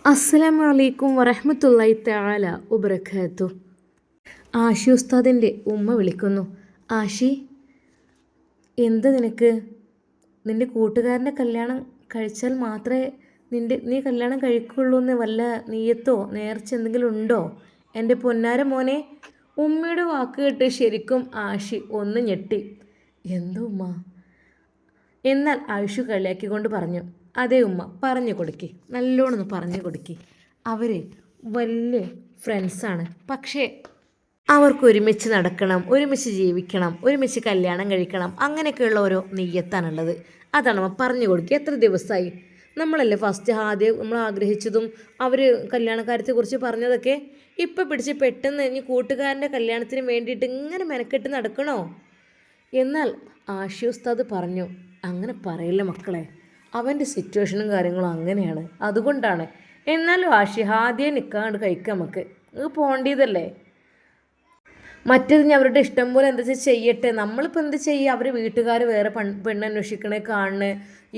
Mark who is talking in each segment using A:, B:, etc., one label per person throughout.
A: അസ്സലാമു അലൈക്കും വറഹ്മത്തുള്ളാഹി തആല വബറകാതുഹു. ആഷി ഉസ്താദിൻ്റെ ഉമ്മ വിളിക്കുന്നു. ആഷി, എന്ത് നിനക്ക്? നിൻ്റെ കൂട്ടുകാരൻ്റെ കല്യാണം കഴിച്ചാൽ മാത്രമേ നീ കല്യാണം കഴിക്കുള്ളൂ എന്ന് വല്ല നീയത്തോ നേർച്ച എന്തെങ്കിലും ഉണ്ടോ? എൻ്റെ പൊന്നാര മോനെ. ഉമ്മയുടെ വാക്ക് കേട്ട് ശരിക്കും ആഷി ഒന്ന് ഞെട്ടി. എന്തോ ഉമ്മ? എന്നാൽ ആയുഷ് കളിയാക്കിക്കൊണ്ട് പറഞ്ഞു, അതേ ഉമ്മ, പറഞ്ഞു കൊടുക്കി, നല്ലോണം പറഞ്ഞു കൊടുക്കി. അവർ വലിയ ഫ്രണ്ട്സാണ്, പക്ഷേ അവർക്ക് ഒരുമിച്ച് നടക്കണം, ഒരുമിച്ച് ജീവിക്കണം, ഒരുമിച്ച് കല്യാണം കഴിക്കണം, അങ്ങനെയൊക്കെയുള്ള ഓരോ നെയ്യത്താണുള്ളത്. അതാണ് അമ്മ പറഞ്ഞു കൊടുക്കുക. എത്ര ദിവസമായി നമ്മളല്ലേ ഫസ്റ്റ് ആദ്യം നമ്മൾ ആഗ്രഹിച്ചതും അവർ കല്യാണക്കാര്യത്തെക്കുറിച്ച് പറഞ്ഞതൊക്കെ. ഇപ്പം പിടിച്ച് പെട്ടെന്ന് ഇനി കൂട്ടുകാരൻ്റെ കല്യാണത്തിന് വേണ്ടിയിട്ട് ഇങ്ങനെ മെനക്കെട്ട് നടക്കണോ? എന്നാൽ ആഷി ഉസ്താദ് പറഞ്ഞു, അങ്ങനെ പറയില്ല മക്കളെ, അവൻ്റെ സിറ്റുവേഷനും കാര്യങ്ങളും അങ്ങനെയാണ്, അതുകൊണ്ടാണ്. എന്നാലും ആഷി ആദ്യം നിൽക്കാണ്ട് കഴിക്കാം, നമുക്ക് പോകേണ്ടതല്ലേ. മറ്റേത് ഞാൻ അവരുടെ ഇഷ്ടം പോലെ എന്താ വെച്ചാൽ ചെയ്യട്ടെ. നമ്മളിപ്പോൾ എന്ത് ചെയ്യുക? അവർ വീട്ടുകാർ വേറെ പെണ്ണന്വേഷിക്കണേ കാണണേ,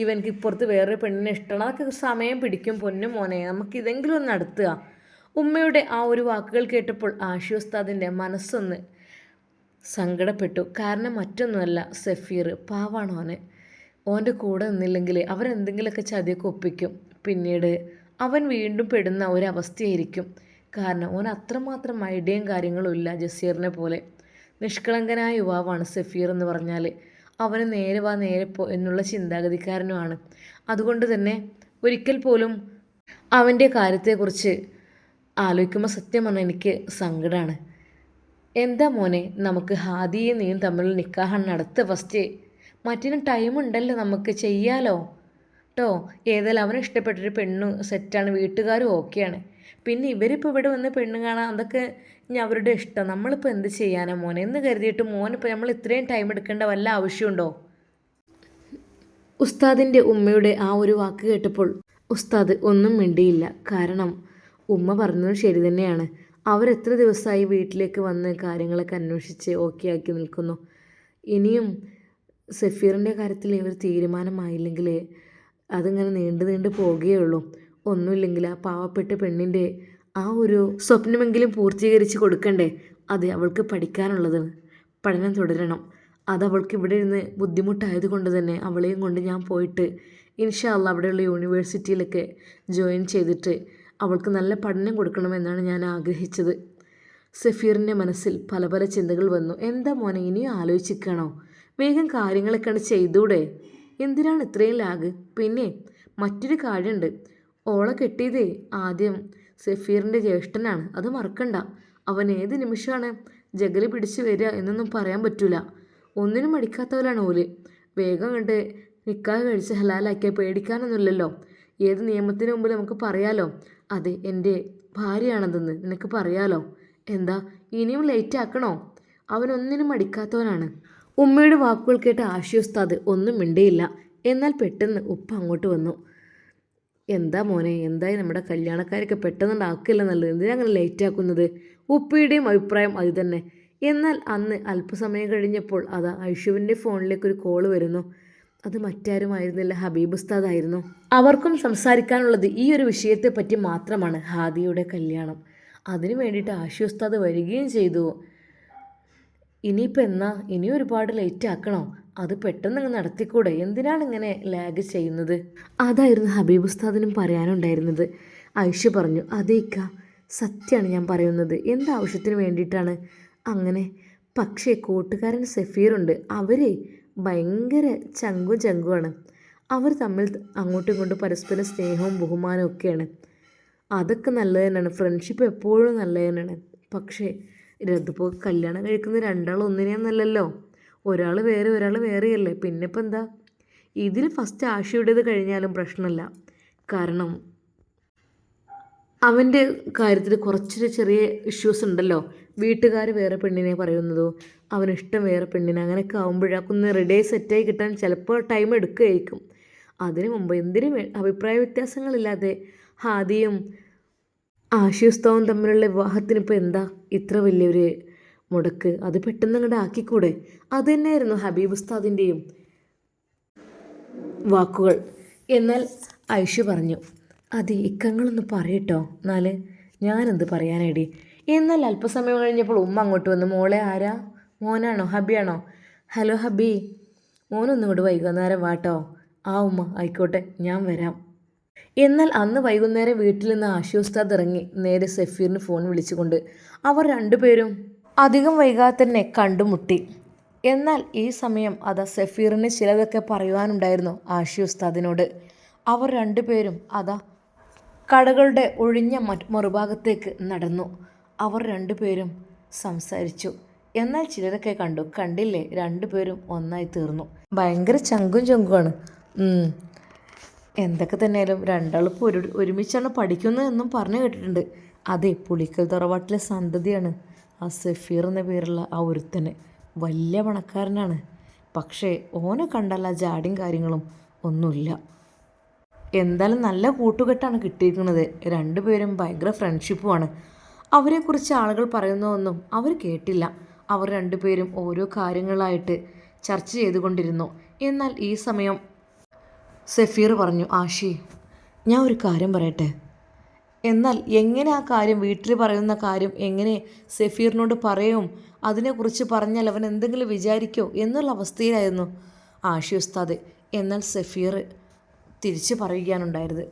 A: ഇവനക്ക് ഇപ്പുറത്ത് വേറൊരു പെണ്ണിനെ ഇഷ്ടമാണ്, അതൊക്കെ സമയം പിടിക്കും പൊന്നു മോനെ, നമുക്ക് ഇതെങ്കിലും ഒന്ന് നടത്തുക. ഉമ്മയുടെ ആ ഒരു വാക്കുകൾ കേട്ടപ്പോൾ ആഷി ഉസ്താദിൻ്റെ മനസ്സൊന്ന് സങ്കടപ്പെട്ടു. കാരണം മറ്റൊന്നുമല്ല, സഫീർ പാവാണ് ഓന്. ഓൻ്റെ കൂടെ നിന്നില്ലെങ്കിൽ അവരെന്തെങ്കിലുമൊക്കെ ചതിയൊക്കെ ഒപ്പിക്കും. പിന്നീട് അവൻ വീണ്ടും പെടുന്ന ഒരവസ്ഥയായിരിക്കും. കാരണം ഓൻ അത്രമാത്രം ഐഡിയയും കാര്യങ്ങളും ഇല്ല ജസീറിനെ പോലെ. നിഷ്കളങ്കനായ യുവാവാണ് സഫീർ എന്ന് പറഞ്ഞാൽ. അവന് നേരെ വാ നേരെ പോ എന്നുള്ള ചിന്താഗതിക്കാരനുമാണ്. അതുകൊണ്ട് തന്നെ ഒരിക്കൽ പോലും അവൻ്റെ കാര്യത്തെക്കുറിച്ച് ആലോചിക്കുമ്പോൾ സത്യം പറഞ്ഞാൽ എനിക്ക് സങ്കടമാണ്. എന്താ മോനെ, നമുക്ക് ഹാദിയും നീയും തമ്മിൽ നിക്കാഹാണ് നടത്തുക ഫസ്റ്റ്. മറ്റിനും ടൈമുണ്ടല്ലോ, നമുക്ക് ചെയ്യാലോ കേട്ടോ. ഏതായാലും അവന് ഇഷ്ടപ്പെട്ടൊരു പെണ്ണു സെറ്റാണ്, വീട്ടുകാരും ഓക്കെയാണ്. പിന്നെ ഇവരിപ്പോൾ ഇവിടെ വന്ന് പെണ്ണ് കാണാൻ, അതൊക്കെ ഇനി അവരുടെ ഇഷ്ടം. നമ്മളിപ്പോൾ എന്ത് ചെയ്യാനാ മോനെ എന്ന് കരുതിയിട്ട് മോനിപ്പോൾ നമ്മൾ ഇത്രയും ടൈം എടുക്കേണ്ട വല്ല ആവശ്യമുണ്ടോ? ഉസ്താദിൻ്റെ ഉമ്മയുടെ ആ ഒരു വാക്ക് കേട്ടപ്പോൾ ഉസ്താദ് ഒന്നും മിണ്ടിയില്ല. കാരണം ഉമ്മ പറഞ്ഞത് ശരി തന്നെയാണ്. അവരെത്ര ദിവസമായി വീട്ടിലേക്ക് വന്ന് കാര്യങ്ങളൊക്കെ അന്വേഷിച്ച് ഓക്കെ ആക്കി നിൽക്കുന്നു. ഇനിയും സഫീറിൻ്റെ കാര്യത്തിൽ ഒരു തീരുമാനമായില്ലെങ്കിൽ അതിങ്ങനെ നീണ്ടു നീണ്ടു പോവുകയുള്ളൂ. ഒന്നുമില്ലെങ്കിൽ ആ പാവപ്പെട്ട പെണ്ണിൻ്റെ ആ ഒരു സ്വപ്നമെങ്കിലും പൂർത്തീകരിച്ച് കൊടുക്കണ്ടേ? അത് അവൾക്ക് പഠിക്കാനുള്ളത്, പഠനം തുടരണം. അതവൾക്ക് ഇവിടെ ഇരുന്ന് ബുദ്ധിമുട്ടായത് കൊണ്ട് തന്നെ അവളെയും കൊണ്ട് ഞാൻ പോയിട്ട് ഇൻഷാ അല്ലാഹ് അവിടെയുള്ള യൂണിവേഴ്സിറ്റിയിലൊക്കെ ജോയിൻ ചെയ്തിട്ട് അവൾക്ക് നല്ല പഠനം കൊടുക്കണമെന്നാണ് ഞാൻ ആഗ്രഹിച്ചത്. സഫീറിൻ്റെ മനസ്സിൽ പല പല ചിന്തകൾ വന്നു. എന്താ മോനെ, ഇനിയും ആലോചിക്കണോ? വേഗം കാര്യങ്ങളൊക്കെ ചെയ്തൂടെ? എന്തിനാണ് ഇത്രയും ലാഗ്? പിന്നെ മറ്റൊരു കാര്യമുണ്ട്, ഓളെ കെട്ടിയതേ ആദ്യം സഫീറിൻ്റെ ജ്യേഷ്ഠനാണ്, അത് മറക്കണ്ട. അവൻ ഏത് നിമിഷമാണ് ജഗല് പിടിച്ച് വരിക എന്നൊന്നും പറയാൻ പറ്റൂല. ഒന്നിനും മടിക്കാത്തവരാണ് ഓല്. വേഗം കണ്ട് നിക്കാഹ് കഴിച്ച് ഹലാലാക്കിയാൽ പേടിക്കാനൊന്നുമില്ലല്ലോ. ഏത് നിയമത്തിന് മുമ്പിൽ നമുക്ക് പറയാലോ, അതെ എൻ്റെ ഭാര്യയാണതെന്ന് നിനക്ക് പറയാലോ. എന്താ ഇനിയും ലേറ്റ് ആക്കണോ? അവനൊന്നിനും മടിക്കാത്തവനാണ്. ഉമ്മയുടെ വാക്കുകൾ കേട്ട് ആഷി ഉസ്താദ് ഒന്നും മിണ്ടിയില്ല. എന്നാൽ പെട്ടെന്ന് ഉപ്പ അങ്ങോട്ട് വന്നു. എന്താ മോനെ, എന്തായി നമ്മുടെ കല്യാണക്കാരൊക്കെ പെട്ടെന്നുണ്ടാക്കില്ല നല്ലത്, എന്തിനാ അങ്ങനെ ലേറ്റ് ആക്കുന്നത്? ഉപ്പയുടെയും അഭിപ്രായം അത് തന്നെ. എന്നാൽ അന്ന് അല്പസമയം കഴിഞ്ഞപ്പോൾ അതാ ഐഷുവിൻ്റെ ഫോണിലേക്കൊരു കോള് വരുന്നു. അത് മറ്റാരുമായിരുന്നില്ല, ഹബീബ് ഉസ്താദായിരുന്നു. അവർക്കും സംസാരിക്കാനുള്ളത് ഈ ഒരു വിഷയത്തെ പറ്റി മാത്രമാണ്, ഹാദിയുടെ കല്യാണം. അതിനു വേണ്ടിയിട്ട് ആഷി ഉസ്താദ് വരികയും ചെയ്തു. ഇനിയിപ്പോൾ എന്നാ, ഇനിയും ഒരുപാട് ലേറ്റ് ആക്കണോ? അത് പെട്ടെന്ന് നടത്തിക്കൂടെ? എന്തിനാണ് ഇങ്ങനെ ലാഗ് ചെയ്യുന്നത്? അതായിരുന്നു ഹബീബ് ഉസ്താദിനും പറയാനുണ്ടായിരുന്നത്. ഐഷ പറഞ്ഞു, അതേക്ക സത്യമാണ് ഞാൻ പറയുന്നത്. എന്താവശ്യത്തിന് വേണ്ടിയിട്ടാണ് അങ്ങനെ? പക്ഷേ കൂട്ടുകാരൻ സഫീറുണ്ട്, അവരെ ഭയങ്കര ചങ്കുമാണ്. അവർ തമ്മിൽ അങ്ങോട്ടും ഇങ്ങോട്ടും പരസ്പരം സ്നേഹവും ബഹുമാനവും ഒക്കെയാണ്. അതൊക്കെ നല്ലത് തന്നെയാണ്, ഫ്രണ്ട്ഷിപ്പ് എപ്പോഴും നല്ലത് തന്നെയാണ്. പക്ഷേ ഇതിപ്പോൾ കല്യാണം കഴിക്കുന്ന രണ്ടാളും ഒന്നിനെയൊന്നല്ലല്ലോ, ഒരാൾ വേറെ ഒരാൾ വേറെയല്ലേ. പിന്നെ ഇപ്പം എന്താ, ഇതിൽ ഫസ്റ്റ് ആഷിയുടേത് കഴിഞ്ഞാലും പ്രശ്നമില്ല. കാരണം അവൻ്റെ കാര്യത്തിൽ കുറച്ചൊരു ചെറിയ ഇഷ്യൂസ് ഉണ്ടല്ലോ. വീട്ടുകാർ വേറെ പെണ്ണിനെ പറയുന്നതോ അവനിഷ്ടം വേറെ പെണ്ണിനെ, അങ്ങനെയൊക്കെ ആകുമ്പോഴാക്കൊന്ന് റെഡി സെറ്റായി കിട്ടാൻ ചിലപ്പോൾ ടൈം എടുക്കുകയായിരിക്കും. അതിനു മുമ്പ് എന്തിനും അഭിപ്രായ വ്യത്യാസങ്ങളില്ലാതെ ഹാദിയും ആഷി ഉസ്താവും തമ്മിലുള്ള വിവാഹത്തിന് ഇപ്പോൾ എന്താ ഇത്ര വലിയൊരു മുടക്ക്? അത് പെട്ടെന്ന് അങ്ങോട്ട് ആക്കിക്കൂടെ? അത് തന്നെയായിരുന്നു ഹബീബ് ഉസ്താദിൻ്റെയും വാക്കുകൾ. എന്നാൽ ഐഷു പറഞ്ഞു, അതെ, ഇക്കങ്ങളൊന്ന് പറയട്ടോ. എന്നാല് ഞാനെന്ത് പറയാനേടി. എന്നാൽ അല്പസമയം കഴിഞ്ഞപ്പോൾ ഉമ്മ അങ്ങോട്ട് വന്നു. മോളെ ആരാ? മോനാണോ? ഹബിയാണോ? ഹലോ ഹബി, മോനൊന്നും ഇങ്ങോട്ട് വൈകുന്നേരം വാട്ടോ. ആ ഉമ്മ ആയിക്കോട്ടെ, ഞാൻ വരാം. എന്നാൽ അന്ന് വൈകുന്നേരം വീട്ടിൽ നിന്ന് ആഷി ഉസ്താദ് ഇറങ്ങി നേരെ സഫീറിന് ഫോൺ വിളിച്ചുകൊണ്ട്. അവർ രണ്ടുപേരും അധികം വൈകാതെ തന്നെ കണ്ടുമുട്ടി. എന്നാൽ ഈ സമയം അതാ സഫീറിന് ചിലതൊക്കെ പറയുവാനുണ്ടായിരുന്നു ആഷി ഉസ്താദിനോട്. അവർ രണ്ടുപേരും അതാ കടകളുടെ ഒഴിഞ്ഞ മറുഭാഗത്തേക്ക് നടന്നു. അവർ രണ്ടുപേരും സംസാരിച്ചു. എന്നാൽ ചിലരൊക്കെ കണ്ടില്ലേ, രണ്ടുപേരും ഒന്നായി തീർന്നു. ഭയങ്കര ചങ്കും ചങ്കുമാണ്. എന്തൊക്കെ തന്നെയാലും രണ്ടാളിപ്പോൾ ഒരുമിച്ചാണ് പഠിക്കുന്നത് എന്നും പറഞ്ഞു കേട്ടിട്ടുണ്ട്. അതെ, പുളിക്കൽ തറവാട്ടിലെ സന്തതിയാണ് ആ സഫീർ എന്ന പേരുള്ള ആ ഒരുത്തന്. വലിയ പണക്കാരനാണ്. പക്ഷേ ഓനെ കണ്ടല്ല ജാടിയും കാര്യങ്ങളും ഒന്നുമില്ല. എന്തായാലും നല്ല കൂട്ടുകെട്ടാണ് കിട്ടിയിരിക്കുന്നത്. രണ്ടുപേരും ഭയങ്കര ഫ്രണ്ട്ഷിപ്പുമാണ്. അവരെക്കുറിച്ച് ആളുകൾ പറയുന്നതൊന്നും അവർ കേട്ടില്ല. അവർ രണ്ടുപേരും ഓരോ കാര്യങ്ങളായിട്ട് ചർച്ച ചെയ്തുകൊണ്ടിരുന്നു. എന്നാൽ ഈ സമയം സഫീർ പറഞ്ഞു, ആഷി, ഞാൻ ഒരു കാര്യം പറയട്ടെ. എന്നാൽ എങ്ങനെ ആ കാര്യം, വീട്ടിൽ പറയുന്ന കാര്യം എങ്ങനെ സഫീറിനോട് പറയും? അതിനെക്കുറിച്ച് പറഞ്ഞാൽ അവൻ എന്തെങ്കിലും വിചാരിക്കോ എന്നുള്ള അവസ്ഥയിലായിരുന്നു ആഷി ഉസ്താദ്. എന്നാൽ സഫീർ തിരിച്ച് പറയുകയാണുണ്ടായത്.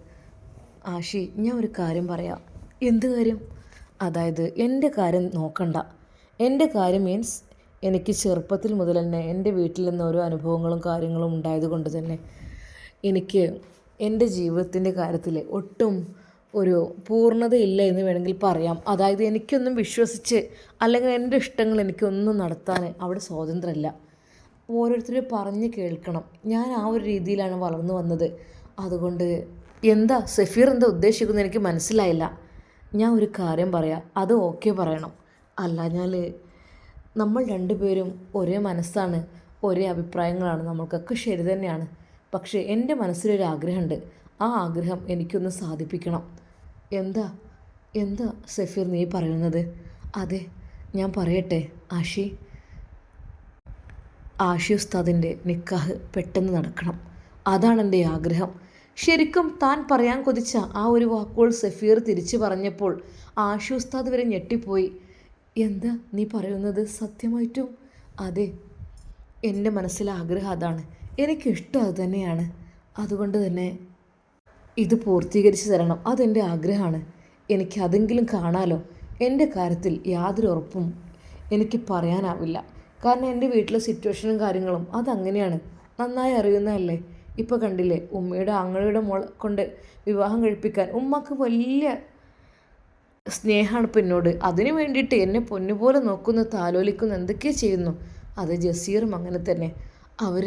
A: ആഷി, ഞാൻ ഒരു കാര്യം പറയാം. എന്ത് കാര്യം? അതായത് എൻ്റെ കാര്യം നോക്കണ്ട. എൻ്റെ കാര്യം മീൻസ് എനിക്ക് ചെറുപ്പത്തിൽ മുതൽ തന്നെ എൻ്റെ വീട്ടിൽ നിന്ന് ഓരോ അനുഭവങ്ങളും കാര്യങ്ങളും ഉണ്ടായതുകൊണ്ട് തന്നെ എനിക്ക് എൻ്റെ ജീവിതത്തിൻ്റെ കാര്യത്തിൽ ഒട്ടും ഒരു പൂർണ്ണതയില്ല എന്ന് വേണമെങ്കിൽ പറയാം. അതായത് എനിക്കൊന്നും വിശ്വസിച്ച് അല്ലെങ്കിൽ എൻ്റെ ഇഷ്ടങ്ങൾ എനിക്കൊന്നും നടത്താൻ അവിടെ സ്വാതന്ത്ര്യമില്ല. ഓരോരുത്തർ പറഞ്ഞ് കേൾക്കണം. ഞാൻ ആ ഒരു രീതിയിലാണ് വളർന്നു വന്നത്. അതുകൊണ്ട് എന്താ സഫീർ എന്താ ഉദ്ദേശിക്കുന്നത് എനിക്ക് മനസ്സിലായില്ല. ഞാൻ ഒരു കാര്യം പറയാം, അത് ഓക്കെ പറയണം. അല്ലാഞ്ഞാൽ നമ്മൾ രണ്ടുപേരും ഒരേ മനസ്സാണ്, ഒരേ അഭിപ്രായങ്ങളാണ്, നമ്മൾക്കൊക്കെ ശരി തന്നെയാണ്. പക്ഷേ എൻ്റെ മനസ്സിലൊരു ആഗ്രഹമുണ്ട്. ആ ആഗ്രഹം എനിക്കൊന്ന് സാധിപ്പിക്കണം. എന്താ എന്താ സഫീർ നീ പറയുന്നത്? അതെ, ഞാൻ പറയട്ടെ ആഷി. ആഷി ഉസ്താദിൻ്റെ നിക്കാഹ് പെട്ടെന്ന് നടക്കണം. അതാണ് എൻ്റെ ആഗ്രഹം. ശരിക്കും താൻ പറയാൻ കൊതിച്ച ആ ഒരു വാക്കുകൾ സഫീർ തിരിച്ചു പറഞ്ഞപ്പോൾ ആഷി ഉസ്താദ് വരെ ഞെട്ടിപ്പോയി. എന്താ നീ പറയുന്നത്? സത്യമായിട്ടും? അതെ, എൻ്റെ മനസ്സിലെ ആഗ്രഹം അതാണ്. എനിക്കിഷ്ടം അത് തന്നെയാണ്. അതുകൊണ്ട് തന്നെ ഇത് പൂർത്തീകരിച്ച് തരണം. അതെൻ്റെ ആഗ്രഹമാണ്. എനിക്ക് അതെങ്കിലും കാണാലോ. എൻ്റെ കാര്യത്തിൽ യാതൊരു ഉറപ്പും എനിക്ക് പറയാനാവില്ല. കാരണം എൻ്റെ വീട്ടിലെ സിറ്റുവേഷനും കാര്യങ്ങളും അതങ്ങനെയാണ്. നന്നായി അറിയുന്നതല്ലേ. ഇപ്പോൾ കണ്ടില്ലേ, ഉമ്മയുടെ ആങ്ങളുടെ മോളെ കൊണ്ട് വിവാഹം കഴിപ്പിക്കാൻ ഉമ്മക്ക് വലിയ സ്നേഹമാണ് ഇപ്പം എന്നോട്. അതിന് വേണ്ടിയിട്ട് എന്നെ പൊന്നുപോലെ നോക്കുന്നു, താലോലിക്കുന്നു, എന്തൊക്കെയോ ചെയ്യുന്നു. അത് ജസീറും അങ്ങനെ തന്നെ. അവർ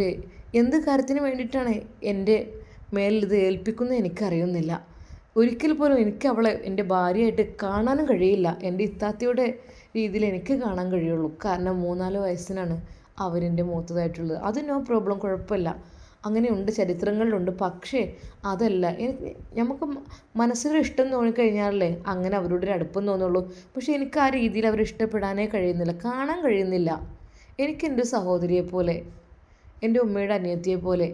A: എന്ത് കാര്യത്തിന് വേണ്ടിയിട്ടാണ് എൻ്റെ മേലിൽ ഇത് ഏൽപ്പിക്കുന്നത് എനിക്കറിയുന്നില്ല. ഒരിക്കൽ പോലും എനിക്ക് അവളെ എൻ്റെ ഭാര്യയായിട്ട് കാണാനും കഴിയില്ല. എൻ്റെ ഇത്താത്തയുടെ രീതിയിൽ എനിക്ക് കാണാൻ കഴിയുള്ളൂ. കാരണം 3-4 വയസ്സിനാണ് അവരെൻ്റെ മൂത്തതായിട്ടുള്ളത്. അത് നോ പ്രോബ്ലം, കുഴപ്പമില്ല. അങ്ങനെയുണ്ട്, ചരിത്രങ്ങളിലുണ്ട്. പക്ഷേ അതല്ല എനിക്ക്, നമുക്ക് മനസ്സിലൊരു ഇഷ്ടം തോന്നിക്കഴിഞ്ഞാലല്ലേ അങ്ങനെ അവരോടൊരു അടുപ്പം തോന്നുള്ളൂ. പക്ഷേ എനിക്ക് ആ രീതിയിൽ അവരെ ഇഷ്ടപ്പെടാനേ കഴിയുന്നില്ല, കാണാൻ കഴിയുന്നില്ല. എനിക്കെൻ്റെ സഹോദരിയെ പോലെ, എൻ്റെ ഉമ്മയുടെ അനിയത്തിയെ പോലെ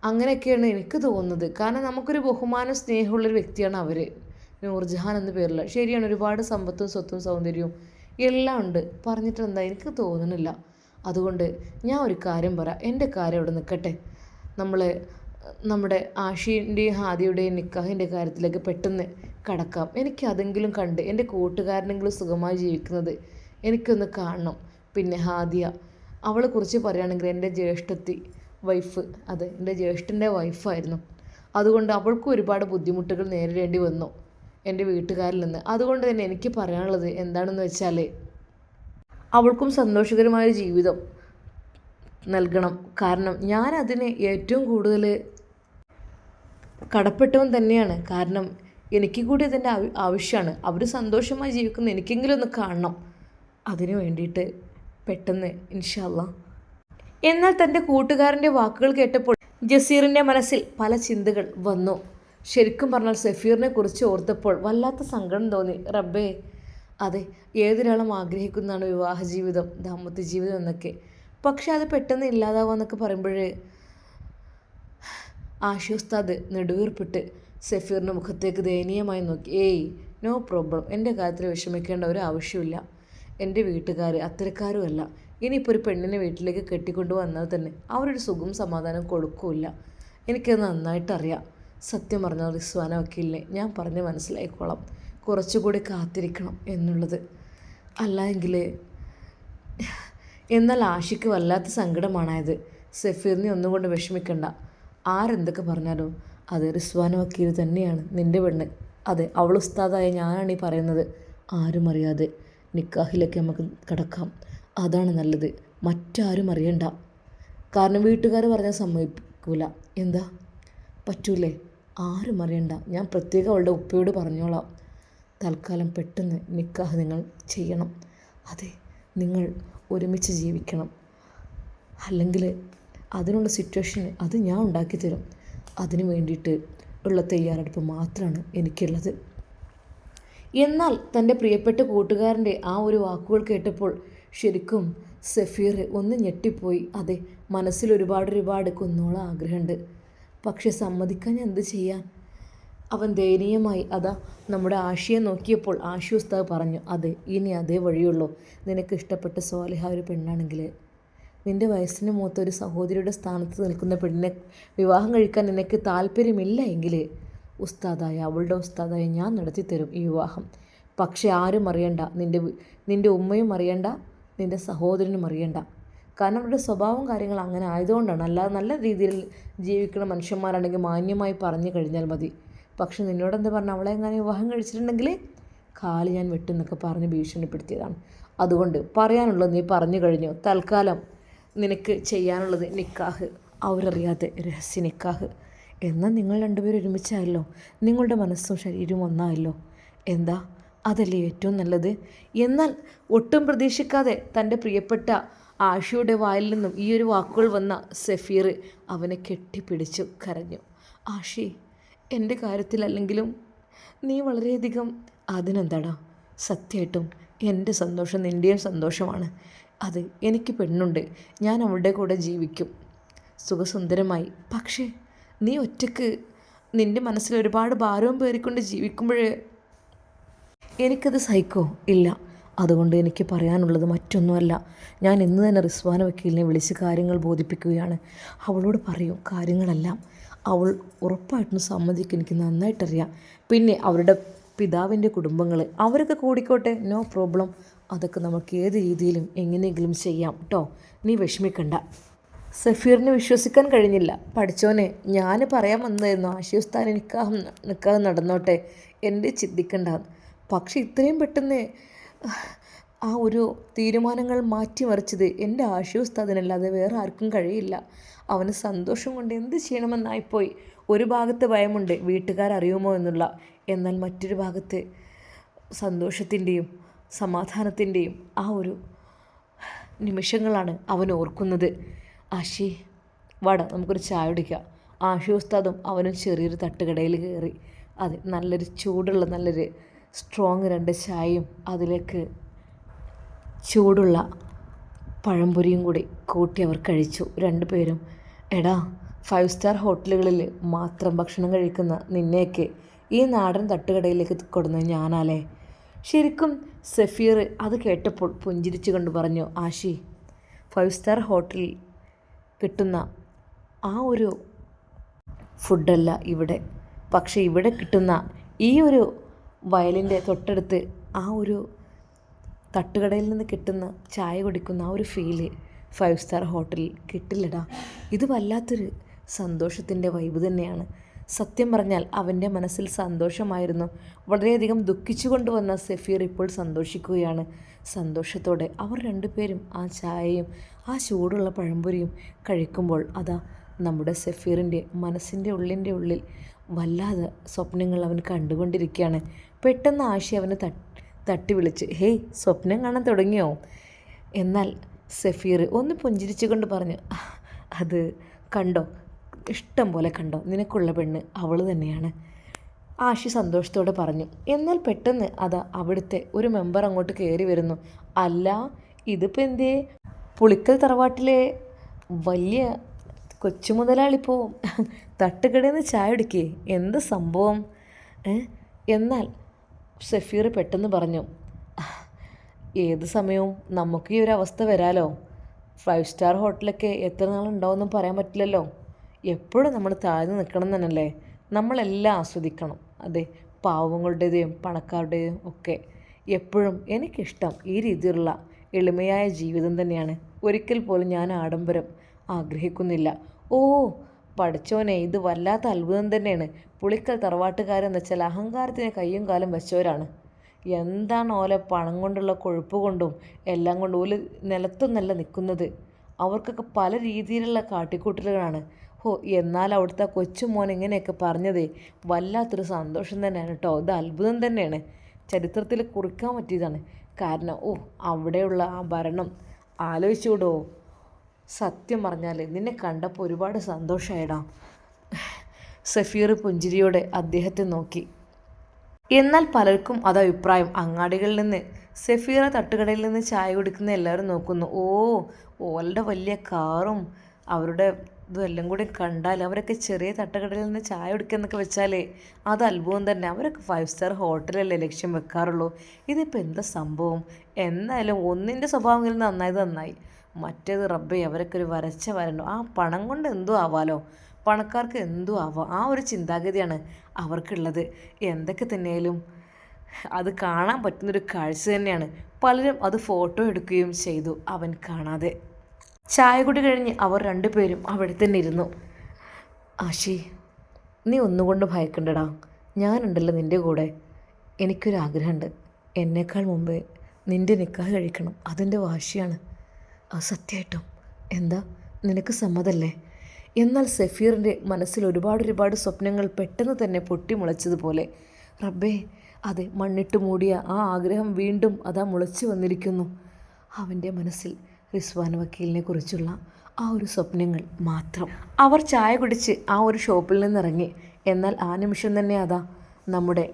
A: അങ്ങനെയൊക്കെയാണ് എനിക്ക് തോന്നുന്നത്. കാരണം നമുക്കൊരു ബഹുമാനം സ്നേഹമുള്ളൊരു വ്യക്തിയാണ് അവർ. നൂർജഹാൻ എന്ന പേരിൽ. ശരിയാണ്, ഒരുപാട് സമ്പത്തും സ്വത്തും സൗന്ദര്യവും എല്ലാം ഉണ്ട്. പറഞ്ഞിട്ടെന്താ, എനിക്ക് തോന്നുന്നില്ല. അതുകൊണ്ട് ഞാൻ ഒരു കാര്യം പറയാം. എൻ്റെ കാര്യം അവിടെ നിൽക്കട്ടെ. നമ്മുടെ ആഷിൻ്റെയും ഹാദിയുടെയും നിക്കാഹിൻ്റെ കാര്യത്തിലേക്ക് പെട്ടെന്ന് കടക്കാം. എനിക്ക് അതെങ്കിലും കണ്ട് എൻ്റെ കൂട്ടുകാരനെങ്കിലും സുഖമായി ജീവിക്കുന്നത് എനിക്കൊന്ന് കാണണം. പിന്നെ ഹാദിയ, അവളെക്കുറിച്ച് പറയുകയാണെങ്കിൽ എൻ്റെ ജ്യേഷ്ഠത്തി വൈഫ്, അത് എൻ്റെ ജ്യേഷ്ഠൻ്റെ വൈഫായിരുന്നു. അതുകൊണ്ട് അവൾക്കും ഒരുപാട് ബുദ്ധിമുട്ടുകൾ നേരിടേണ്ടി വന്നു എൻ്റെ വീട്ടുകാരിൽ നിന്ന്. അതുകൊണ്ട് തന്നെ എനിക്ക് പറയാനുള്ളത് എന്താണെന്ന് വെച്ചാൽ, അവൾക്കും സന്തോഷകരമായ ജീവിതം നൽകണം. കാരണം ഞാൻ അതിന് ഏറ്റവും കൂടുതൽ കടപ്പെട്ടവൻ തന്നെയാണ്. കാരണം എനിക്ക് കൂടി അതിൻ്റെ ആവശ്യമാണ്. അവർ സന്തോഷമായി ജീവിക്കുന്ന എനിക്കെങ്കിലും ഒന്ന് കാണണം. അതിനു വേണ്ടിയിട്ട് പെട്ടെന്ന് ഇൻഷാ അല്ലാ. എന്നാൽ തൻ്റെ കൂട്ടുകാരൻ്റെ വാക്കുകൾ കേട്ടപ്പോൾ ജസീറിൻ്റെ മനസ്സിൽ പല ചിന്തകൾ വന്നു. ശരിക്കും പറഞ്ഞാൽ സഫീറിനെ കുറിച്ച് ഓർത്തപ്പോൾ വല്ലാത്ത സങ്കടം തോന്നി. റബ്ബേ, അതെ, ഏതൊരാളും ആഗ്രഹിക്കുന്നതാണ് വിവാഹ ജീവിതം, ദാമ്പത്യ ജീവിതം എന്നൊക്കെ. പക്ഷെ അത് പെട്ടെന്ന് ഇല്ലാതാവുക എന്നൊക്കെ പറയുമ്പോൾ ആഷി ഉസ്താദ് നെടുവീർപ്പിട്ട് സഫീറിൻ്റെ മുഖത്തേക്ക് ദയനീയമായി നോക്കി. ഏയ്, നോ പ്രോബ്ലം. എൻ്റെ കാര്യത്തിൽ വിഷമിക്കേണ്ട ഒരു ആവശ്യമില്ല. എൻ്റെ വീട്ടുകാർ അത്തരക്കാരുമല്ല. ഇനിയിപ്പോൾ ഒരു പെണ്ണിനെ വീട്ടിലേക്ക് കെട്ടിക്കൊണ്ടു വന്നാൽ തന്നെ അവരൊരു സുഖം സമാധാനം കൊടുക്കില്ല. എനിക്കത് നന്നായിട്ടറിയാം. സത്യം പറഞ്ഞാൽ റിസ്വാന വക്കീലിനെ ഞാൻ പറഞ്ഞ് മനസ്സിലായിക്കോളാം. കുറച്ചുകൂടി കാത്തിരിക്കണം എന്നുള്ളത്. അല്ല എങ്കിൽ എന്നാൽ ആഷിക്ക് വല്ലാത്ത സങ്കടമാണായത്. സഫീറിനെ ഒന്നുകൊണ്ട് വിഷമിക്കണ്ട. ആരെന്തൊക്കെ പറഞ്ഞാലും അത് റിസ്വാന വക്കീൽ തന്നെയാണ് നിൻ്റെ പെണ്ണ്. അതെ, അവൾ ഉസ്താദായ ഞാനാണ് ഈ പറയുന്നത്. ആരും അറിയാതെ നിക്കാഹിലൊക്കെ നമുക്ക് കടക്കാം. അതാണ് നല്ലത്. മറ്റാരും അറിയണ്ട. കാരണം വീട്ടുകാർ പറഞ്ഞാൽ സമ്മതിക്കൂല. എന്താ, പറ്റൂലേ? ആരും അറിയണ്ട. ഞാൻ പ്രത്യേകം അവളുടെ ഉപ്പയോട് പറഞ്ഞോളാം. തൽക്കാലം പെട്ടെന്ന് നിക്കാഹ് നിങ്ങൾ ചെയ്യണം. അതെ, നിങ്ങൾ ഒരുമിച്ച് ജീവിക്കണം. അല്ലെങ്കിൽ അതിനുള്ള സിറ്റുവേഷൻ അത് ഞാൻ ഉണ്ടാക്കി തരും. അതിന് വേണ്ടിയിട്ട് ഉള്ള തയ്യാറെടുപ്പ് മാത്രമാണ് എനിക്കുള്ളത്. എന്നാൽ തൻ്റെ പ്രിയപ്പെട്ട കൂട്ടുകാരൻ്റെ ആ ഒരു വാക്കുകൾ കേട്ടപ്പോൾ ശരിക്കും സഫീർ ഒന്ന് ഞെട്ടിപ്പോയി. അതെ, മനസ്സിൽ ഒരുപാട് കുന്നോളം ആഗ്രഹമുണ്ട്. പക്ഷെ സമ്മതിക്കാൻ ഞാൻ എന്ത് ചെയ്യാൻ? അവൻ ദയനീയമായി അതാ നമ്മുടെ ആഷിയെ നോക്കിയപ്പോൾ ആഷി ഉസ്താദ് പറഞ്ഞു, അതെ, ഇനി അതേ വഴിയുള്ളൂ. നിനക്ക് ഇഷ്ടപ്പെട്ട സ്വാലിഹ ഒരു പെണ്ണാണെങ്കിൽ, നിൻ്റെ വയസ്സിന് മൂത്ത ഒരു സഹോദരിയുടെ സ്ഥാനത്ത് നിൽക്കുന്ന പെണ്ണിനെ വിവാഹം കഴിക്കാൻ നിനക്ക് താല്പര്യമില്ല എങ്കിൽ അവളുടെ ഉസ്താദായ ഞാൻ നടത്തിത്തരും ഈ വിവാഹം. പക്ഷെ ആരും അറിയണ്ട. നിൻ്റെ ഉമ്മയും അറിയണ്ട, നിൻ്റെ സഹോദരനും അറിയണ്ട. കാരണം അവരുടെ സ്വഭാവം കാര്യങ്ങൾ അങ്ങനെ ആയതുകൊണ്ടാണ്. അല്ലാതെ നല്ല രീതിയിൽ ജീവിക്കുന്ന മനുഷ്യന്മാരാണെങ്കിൽ മാന്യമായി പറഞ്ഞു കഴിഞ്ഞാൽ മതി. പക്ഷെ നിന്നോടെന്താ പറഞ്ഞാൽ അവളെ എങ്ങനെ വിവാഹം കഴിച്ചിട്ടുണ്ടെങ്കിൽ കാല് ഞാൻ വെട്ടുന്നൊക്കെ പറഞ്ഞ് ഭീഷണിപ്പെടുത്തിയതാണ്. അതുകൊണ്ട് പറയാനുള്ളത് നീ പറഞ്ഞു കഴിഞ്ഞു. തൽക്കാലം നിനക്ക് ചെയ്യാനുള്ളത് നിക്കാഹ്, അവരറിയാതെ രഹസ്യ നിക്കാഹ്. എന്നാൽ നിങ്ങൾ രണ്ടുപേരും ഒരുമിച്ചായല്ലോ. നിങ്ങളുടെ മനസ്സും ശരീരവും ഒന്നായല്ലോ. എന്താ, അതല്ലേ ഏറ്റവും നല്ലത്? എന്നാൽ ഒട്ടും പ്രതീക്ഷിക്കാതെ തൻ്റെ പ്രിയപ്പെട്ട ആഷിയുടെ വായിൽ നിന്നും ഈ ഒരു വാക്കുകൾ വന്ന സഫീർ അവനെ കെട്ടിപ്പിടിച്ചു കരഞ്ഞു. ആഷി, എൻ്റെ കാര്യത്തിലല്ലെങ്കിലും നീ വളരെയധികം, അതിനെന്താടാ, സത്യമായിട്ടും എൻ്റെ സന്തോഷം നിൻ്റെയും സന്തോഷമാണ്. അത് എനിക്ക് പെണ്ണുണ്ട്, ഞാൻ അവളുടെ കൂടെ ജീവിക്കും സുഖസുന്ദരമായി. പക്ഷേ നീ ഒറ്റയ്ക്ക് നിൻ്റെ മനസ്സിൽ ഒരുപാട് ഭാരവും പേറിക്കൊണ്ട് ജീവിക്കുമ്പോഴേ എനിക്കത് സഹിക്കോ? ഇല്ല. അതുകൊണ്ട് എനിക്ക് പറയാനുള്ളത് മറ്റൊന്നുമല്ല. ഞാൻ ഇന്ന് തന്നെ റിസ്വാന വക്കീലിനെ വിളിച്ച് കാര്യങ്ങൾ ബോധിപ്പിക്കുകയാണ്. അവളോട് പറയും കാര്യങ്ങളെല്ലാം. അവൾ ഉറപ്പായിട്ടും സമ്മതിക്കും, എനിക്ക് നന്നായിട്ടറിയാം. പിന്നെ അവരുടെ പിതാവിൻ്റെ കുടുംബങ്ങൾ അവരൊക്കെ കൂടിക്കോട്ടെ, നോ പ്രോബ്ലം. അതൊക്കെ നമുക്ക് ഏത് രീതിയിലും എങ്ങനെയെങ്കിലും ചെയ്യാം കേട്ടോ. നീ വിഷമിക്കണ്ട. സഫീറിന് വിശ്വസിക്കാൻ കഴിഞ്ഞില്ല. പഠിച്ചോനെ, ഞാൻ പറയാൻ വന്നതായിരുന്നു ആഷി ഉസ്താദിന് നിക്കാഹ് നടന്നോട്ടെ, എൻ്റെ ചിന്തിക്കണ്ട. പക്ഷെ ഇത്രയും പെട്ടെന്ന് ആ ഒരു തീരുമാനങ്ങൾ മാറ്റിമറിച്ചത് എൻ്റെ ആഷി ഉസ്താദിനല്ലാതെ വേറെ ആർക്കും കഴിയില്ല. അവന് സന്തോഷം കൊണ്ട് എന്ത് ചെയ്യണമെന്നായിപ്പോയി. ഒരു ഭാഗത്ത് ഭയമുണ്ട്, വീട്ടുകാരറിയുമോ എന്നുള്ള. എന്നാൽ മറ്റൊരു ഭാഗത്ത് സന്തോഷത്തിൻ്റെയും സമാധാനത്തിൻ്റെയും ആ ഒരു നിമിഷങ്ങളാണ് അവൻ ഓർക്കുന്നത്. ആഷി, വാടാ നമുക്കൊരു ചായ കുടിക്കാം. ആഷി ഉസ്താദും അവനും ചെറിയൊരു തട്ടുകടയിൽ കയറി. അതെ, നല്ലൊരു ചൂടുള്ള നല്ലൊരു സ്ട്രോങ് 2 ചായയും അതിലേക്ക് ചൂടുള്ള പഴംപൊരിയും കൂടി കൂട്ടി അവർ കഴിച്ചു 2 പേരും. എടാ, 5 സ്റ്റാർ ഹോട്ടലുകളിൽ മാത്രം ഭക്ഷണം കഴിക്കുന്ന നിന്നെയൊക്കെ ഈ നാടൻ തട്ടുകടയിലേക്ക് കൊടുന്നത് ഞാനാലേ? ശരിക്കും സഫീർ അത് കേട്ടപ്പോൾ പുഞ്ചിരിച്ചു കൊണ്ട് പറഞ്ഞു, ആഷി, 5 സ്റ്റാർ ഹോട്ടലിൽ കിട്ടുന്ന ആ ഒരു ഫുഡല്ല ഇവിടെ. പക്ഷേ ഇവിടെ കിട്ടുന്ന ഈ ഒരു വയലിൻ്റെ തൊട്ടടുത്ത് ആ ഒരു തട്ടുകടയിൽ നിന്ന് കിട്ടുന്ന ചായ കുടിക്കുന്ന ആ ഒരു ഫീല് 5 സ്റ്റാർ ഹോട്ടലിൽ കിട്ടില്ലടാ. ഇത് വല്ലാത്തൊരു സന്തോഷത്തിൻ്റെ വൈബ് തന്നെയാണ്. സത്യം പറഞ്ഞാൽ അവൻ്റെ മനസ്സിൽ സന്തോഷമായിരുന്നു. വളരെയധികം ദുഃഖിച്ചു കൊണ്ടുവന്ന സഫീർ ഇപ്പോൾ സന്തോഷിക്കുകയാണ്. സന്തോഷത്തോടെ അവർ 2 പേരും ആ ചായയും ആ ചൂടുള്ള പഴംപൊരിയും കഴിക്കുമ്പോൾ അതാ നമ്മുടെ സഫീറിൻ്റെ മനസ്സിൻ്റെ ഉള്ളിൽ വല്ലാതെ സ്വപ്നങ്ങൾ അവൻ കണ്ടുകൊണ്ടിരിക്കുകയാണ്. പെട്ടെന്ന് ആഷി അവനെ തട്ടി വിളിച്ച്, ഹേയ്, സ്വപ്നം കാണാൻ തുടങ്ങിയോ? എന്നാൽ സഫീർ ഒന്ന് പുഞ്ചിരിച്ചു കൊണ്ട് പറഞ്ഞു, അത് കണ്ടോ, ഇഷ്ടം പോലെ കണ്ടോ, നിനക്കുള്ള പെണ്ണ് അവൾ തന്നെയാണ്. ആഷി സന്തോഷത്തോടെ പറഞ്ഞു. എന്നാൽ പെട്ടെന്ന് അതാ അവിടുത്തെ ഒരു മെമ്പർ അങ്ങോട്ട് കയറി വരുന്നു. അല്ല, ഇതിപ്പോൾ എന്തേ? പുളിക്കൽ തറവാട്ടിലെ വലിയ കൊച്ചു മുതലാളി പോവും തട്ടുകടയിൽ നിന്ന് ചായ കുടിക്കേ, എന്ത് സംഭവം? എന്നാൽ സഫീർ പെട്ടെന്ന് പറഞ്ഞു, ഏത് സമയവും നമുക്ക് ഈ ഒരു അവസ്ഥ വരാലോ. 5 സ്റ്റാർ ഹോട്ടലൊക്കെ എത്ര നാളുണ്ടാവുമെന്നും പറയാൻ പറ്റില്ലല്ലോ. എപ്പോഴും നമ്മൾ താഴ്ന്നു നിൽക്കണം തന്നെയല്ലേ. നമ്മളെല്ലാം ആസ്വദിക്കണം. അതെ, പാവങ്ങളുടേതെയും പണക്കാരുടേതും ഒക്കെ. എപ്പോഴും എനിക്കിഷ്ടം ഈ രീതിയിലുള്ള എളിമയായ ജീവിതം തന്നെയാണ്. ഒരിക്കൽ പോലും ഞാൻ ആഡംബരം ആഗ്രഹിക്കുന്നില്ല. ഓ പഠിച്ചോനെ, ഇത് വല്ലാത്ത അത്ഭുതം തന്നെയാണ്. പുളിക്കൽ തറവാട്ടുകാരെന്ന് വെച്ചാൽ അഹങ്കാരത്തിന് കയ്യും കാലും വെച്ചവരാണ്. എന്താണ് ഓലെ പണം കൊണ്ടുള്ള കൊഴുപ്പ് കൊണ്ടും എല്ലാം കൊണ്ടും ഓല് നിലത്തൊന്നല്ല നിൽക്കുന്നത്. അവർക്കൊക്കെ പല രീതിയിലുള്ള കാട്ടിക്കൂട്ടലുകളാണ്. എന്നാൽ അവിടുത്തെ കൊച്ചുമോൻ ഇങ്ങനെയൊക്കെ പറഞ്ഞതേ വല്ലാത്തൊരു സന്തോഷം തന്നെയാണ് കേട്ടോ. ഇത് അത്ഭുതം തന്നെയാണ്, ചരിത്രത്തിൽ കുറിക്കാൻ പറ്റിയതാണ്. കാരണം അവിടെയുള്ള ആ ഭരണം ആലോചിച്ചുകൂടോ. സത്യം പറഞ്ഞാൽ നിന്നെ കണ്ടപ്പോൾ ഒരുപാട് സന്തോഷമായിടാ. സഫീർ പുഞ്ചിരിയോടെ അദ്ദേഹത്തെ നോക്കി. എന്നാൽ പലർക്കും അത് അഭിപ്രായം. അങ്ങാടികളിൽ നിന്ന് സഫീറ തട്ടുകടയിൽ നിന്ന് ചായ കുടിക്കുന്ന എല്ലാവരും നോക്കുന്നു. ഓളുടെ വലിയ കാറും അവരുടെ ഇതും എല്ലാം കൂടി കണ്ടാൽ അവരൊക്കെ ചെറിയ തട്ടുകടയിൽ നിന്ന് ചായ കുടിക്കുന്നൊക്കെ വെച്ചാലേ അത് അത്ഭുതം തന്നെ. അവരൊക്കെ 5 സ്റ്റാർ ഹോട്ടലല്ലേ ലക്ഷ്യം വെക്കാറുള്ളൂ. ഇതിപ്പോൾ എന്താ സംഭവം? എന്നാലും ഒന്നിൻ്റെ സ്വഭാവമെങ്കിലും നന്നായി. മറ്റേത് റബ്ബേ, അവരൊക്കെ ഒരു വരച്ച വരണ്ടോ. ആ പണം കൊണ്ട് എന്തോ ആവാലോ, പണക്കാർക്ക് എന്തോ ആവാം. ആ ഒരു ചിന്താഗതിയാണ് അവർക്കുള്ളത്. എന്തൊക്കെ തന്നെയാലും അത് കാണാൻ പറ്റുന്നൊരു കാഴ്ച തന്നെയാണ്. പലരും അത് ഫോട്ടോ എടുക്കുകയും ചെയ്തു അവൻ കാണാതെ. ചായ കുടി കഴിഞ്ഞ് അവർ രണ്ടുപേരും അവിടെ തന്നെ ഇരുന്നു. ആശി, നീ ഒന്നുകൊണ്ട് ഭയക്കണ്ടടാ, ഞാനുണ്ടല്ലോ നിൻ്റെ കൂടെ. എനിക്കൊരാഗ്രഹമുണ്ട്. എന്നേക്കാൾ മുമ്പേ നിൻ്റെ നിക്കാഹ് കഴിക്കണം. അതിൻ്റെ വാശിയാണ്. സത്യമായിട്ടും എന്താ, നിനക്ക് സമ്മതല്ലേ? എന്നാൽ സഫീറിൻ്റെ മനസ്സിൽ ഒരുപാട് സ്വപ്നങ്ങൾ പെട്ടെന്ന് തന്നെ പൊട്ടിമുളച്ചതുപോലെ. റബ്ബേ, അതെ, മണ്ണിട്ട് മൂടിയ ആ ആഗ്രഹം വീണ്ടും അതാ മുളച്ചു വന്നിരിക്കുന്നു. അവൻ്റെ മനസ്സിൽ റിസ്വാൻ വക്കീലിനെ കുറിച്ചുള്ള ആ ഒരു സ്വപ്നങ്ങൾ മാത്രം. അവർ ചായ കുടിച്ച് ആ ഒരു ഷോപ്പിൽ നിന്നിറങ്ങി. എന്നാൽ ആ നിമിഷം തന്നെ അതാ നമ്മുടെ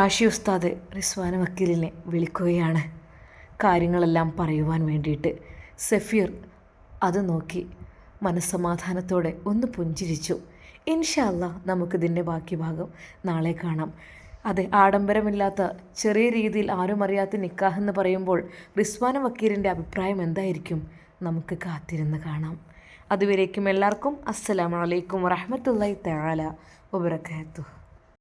A: ആഷി ഉസ്താദ് റിസ്വാൻ വക്കീലിനെ വിളിക്കുകയാണ്, കാര്യങ്ങളെല്ലാം പറയുവാൻ വേണ്ടിയിട്ട്. സഫീർ അത് നോക്കി മനസ്സമാധാനത്തോടെ ഒന്ന് പുഞ്ചിരിച്ചു. ഇൻഷാ അല്ലാ നമുക്കിതിൻ്റെ ബാക്കി ഭാഗം നാളെ കാണാം. അതെ, ആഡംബരമില്ലാത്ത ചെറിയ രീതിയിൽ ആരും അറിയാത്ത നിക്കാഹ് എന്ന് പറയുമ്പോൾ റിസ്വാൻ വക്കീലിൻ്റെ അഭിപ്രായം എന്തായിരിക്കും? നമുക്ക് കാത്തിരുന്ന് കാണാം. അതുവരേക്കും എല്ലാവർക്കും അസ്സലാമു അലൈക്കും വറഹ്മത്തുള്ളാഹി തആല വബറകാതുഹു.